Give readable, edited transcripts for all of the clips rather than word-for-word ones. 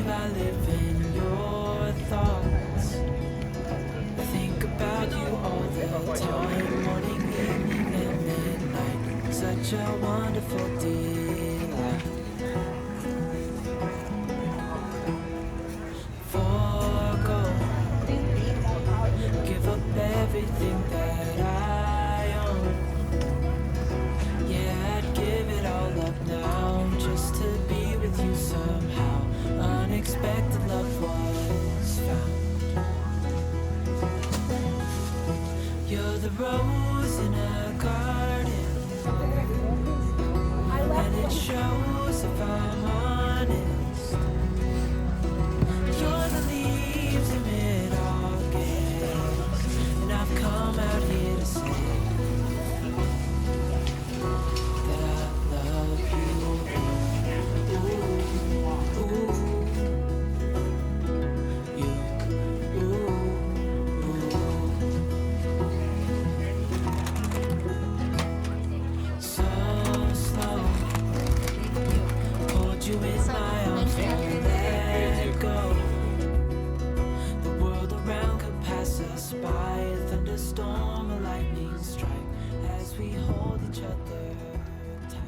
I live in your thoughts. I think about you all the time, morning, evening, and midnight. Such a wonderful delight. Forgo, give up everything that I own. Yeah, I'd give it all up now just to be with you somehow. Unexpected love was found. You're the rose in a garden, and it shows if I'm honest. You're the leaves in mid-August, and I've come out here to say that I love you. Ooh, ooh, you, ooh, ooh. So slow, hold you in my arms, won't let go. The world around could pass us by, a thunderstorm, a lightning strike, as we hold each other tight.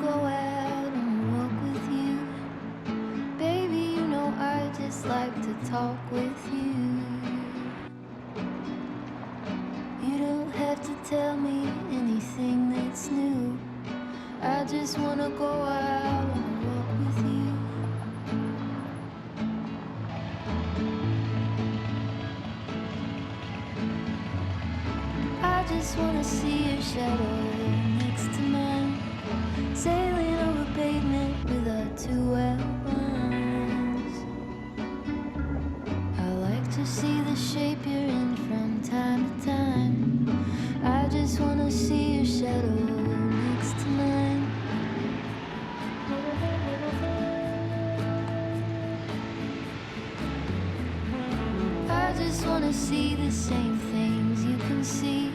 go out and walk with you. Baby, you know I just like to talk with you. You don't have to tell me anything that's new. I just wanna go out and walk with you. I just wanna see your shadow next to mine, sailing over pavement with our two albums. I like to see the shape you're in from time to time. I just wanna see your shadow next to mine. I just wanna see the same things you can see,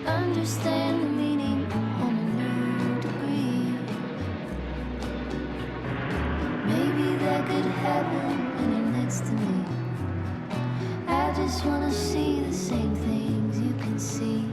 understand the meaning on a new degree. Maybe that could happen when you're next to me. I just wanna see the same things you can see.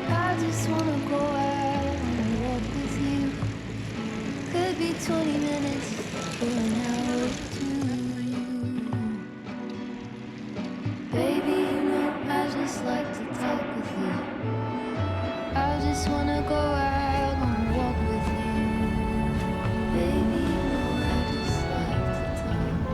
I just wanna go out and walk with you. Could be 20 minutes or an hour or two. Baby, you know I just like to talk with you. I just wanna go out and walk with you. Baby, you know I just like to talk.